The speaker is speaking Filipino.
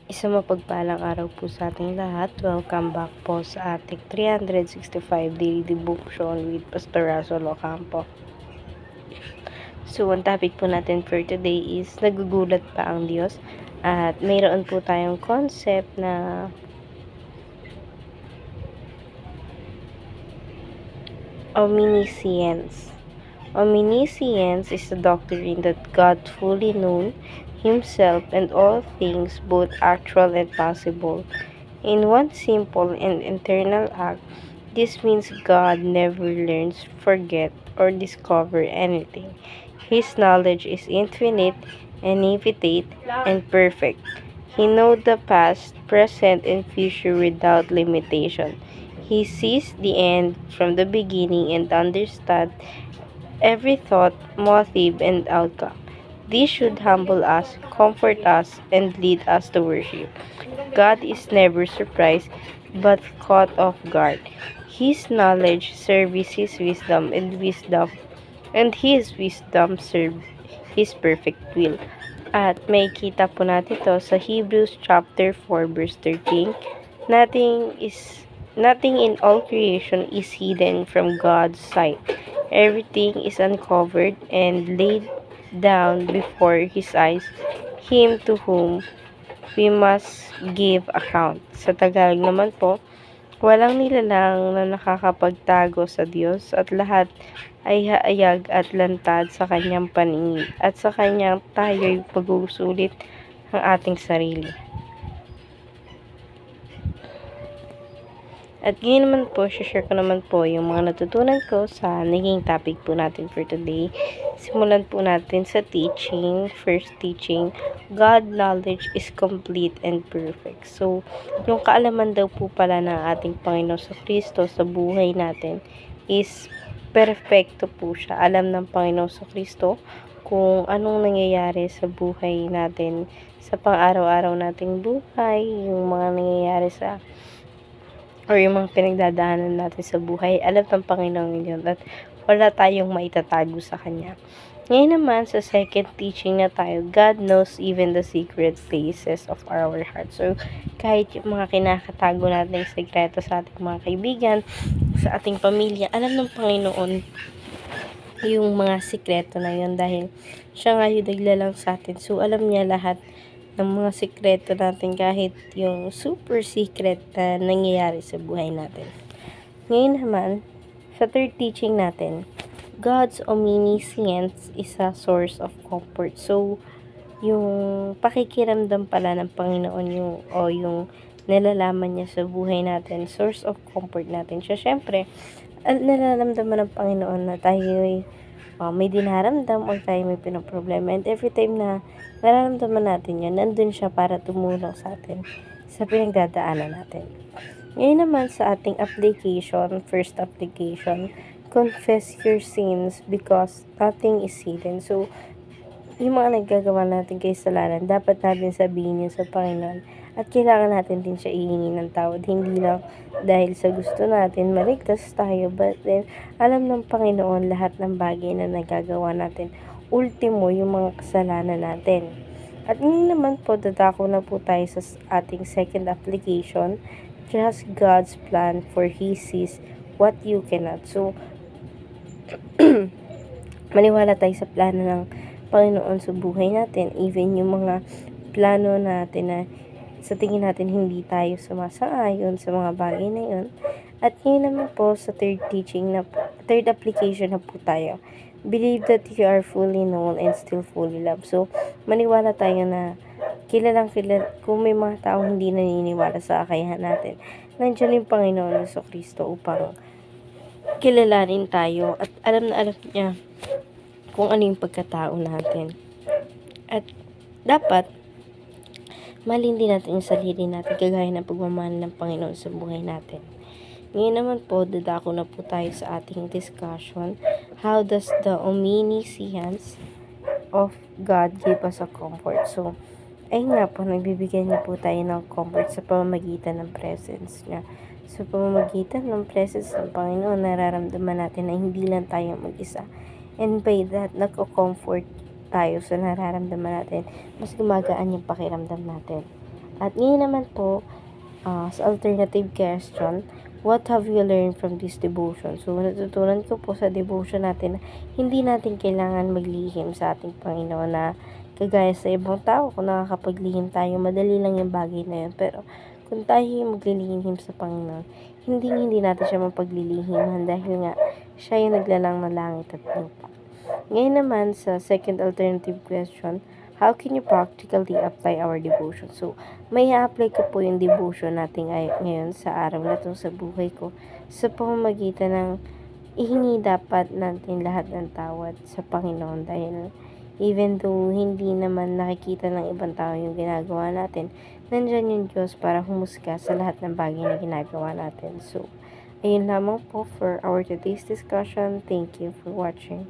Isang mapagpalang araw po sa ating lahat. Welcome back po sa ating 365 Daily Devotion with Pastor Russell Ocampo. So, ang topic po natin for today is nagugulat pa ang Diyos? At mayroon po tayong concept na omniscience. Omniscience is the doctrine that God fully knows Himself and all things, both actual and possible, in one simple and eternal act. This means God never learns, forget, or discover anything. His knowledge is infinite, infinite, and perfect. He knows the past, present, and future without limitation. He sees the end from the beginning and understands every thought, motive, and outcome. This should humble us, comfort us, and lead us to worship. God is never surprised, but caught off guard. His knowledge serves His wisdom, and His wisdom serves His perfect will. At may kita po natin to sa Hebrews chapter 4 verse 13. Nothing in all creation is hidden from God's sight. Everything is uncovered and laid down before His eyes, Him to whom we must give account. Sa Tagalog naman po, walang nilalang na nakakapagtago sa Diyos at lahat ay haayag at lantad sa Kanyang paningin at sa Kanyang tayo'y pag-uusulit ang ating sarili. At ngayon naman po, share ko naman po yung mga natutunan ko sa naging topic po natin for today. Simulan po natin sa teaching. First teaching, God knowledge is complete and perfect. So, yung kaalaman daw po pala ng ating Panginoon sa Kristo sa buhay natin is perfecto po siya. Alam ng Panginoon sa Kristo kung anong nangyayari sa buhay natin, sa pang-araw-araw nating buhay, yung mga nangyayari sa or yung mga pinagdadaanan natin sa buhay, alam ng Panginoon yun at wala tayong maitatago sa Kanya. Ngayon naman, sa second teaching na tayo, God knows even the secret places of our heart. So, kahit yung mga kinakatago nating sekreto sa ating mga kaibigan, sa ating pamilya, alam ng Panginoon yung mga sikreto na yun dahil siya nga yung naglalang sa atin. So, alam niya lahat ng mga sikreto natin kahit yung super secret na nangyayari sa buhay natin. Ngayon naman, sa third teaching natin, God's omniscience is a source of comfort. So, yung pakikiramdam pala ng Panginoon yung nalalaman niya sa buhay natin, source of comfort natin siya. Siyempre, nalaramdaman ng Panginoon na tayo may dinaramdam or tayo may pinoproblema. And every time na nararamdaman natin yan, nandun siya para tumulong sa atin sa pinagdadaanan natin. Ngayon naman sa ating application, first application, confess your sins because nothing is hidden. So, yung mga naggagawa natin kasalanan, dapat natin sabihin yun sa Panginoon. At kailangan natin din siya ihingi ng tawad. Hindi lang dahil sa gusto natin maligtas tayo, but then alam ng Panginoon lahat ng bagay na nagagawa natin. Ultimo, yung mga kasalanan natin. At ngayon naman po, dadako na po tayo sa ating second application. Trust God's plan for He sees what you cannot. So, maniwala tayo sa plano ng Panginoon sa buhay natin. Even yung mga plano natin na sa tingin natin hindi tayo sumasang-ayon sa mga bagay na yun. At ngayon naman po sa third application na po tayo. Believe that you are fully known and still fully loved. So, maniwala tayo na kilalang kung may mga taong hindi naniniwala sa kakayahan natin, nandiyan yung Panginoon Hesus Kristo upang kilalanin tayo at alam na alam niya kung ano yung pagkatao natin. At dapat mahalin din natin yung sarili natin kagaya ng pagmamahal ng Panginoon sa buhay natin. Ngayon naman po, dadako na po tayo sa ating discussion. How does the omniscience of God give us a comfort? So, ayun nga po, nagbibigyan niya po tayo ng comfort sa pamamagitan ng presence niya. Sa pamamagitan ng presence ng Panginoon, nararamdaman natin na hindi lang tayo mag-isa. And by that, nagko-comfort tayo sa nararamdaman natin. Mas gumagaan yung pakiramdam natin. At ngayon naman po, sa alternative question, what have you learned from this devotion? So, natutunan ko po sa devotion natin na hindi natin kailangan maglihim sa ating Panginoon na kagaya sa ibang tao, kung nakakapaglihim tayo, madali lang yung bagay na yun. Pero, kung tayo yung maglilihim sa Panginoon, hindi natin siya mapaglilihiman dahil nga, siya yung naglalang ng langit at lupa. Ngayon naman, sa second alternative question, how can you practically apply our devotion? So, may apply ko po yung devotion natin ngayon sa araw na to sa buhay ko sa pamamagitan ng ihingi dapat natin lahat ng tawad sa Panginoon dahil even though hindi naman nakikita ng ibang tao yung ginagawa natin, nandyan yung Diyos para humusga sa lahat ng bagay na ginagawa natin. So, ayun lamang po for our today's discussion. Thank you for watching.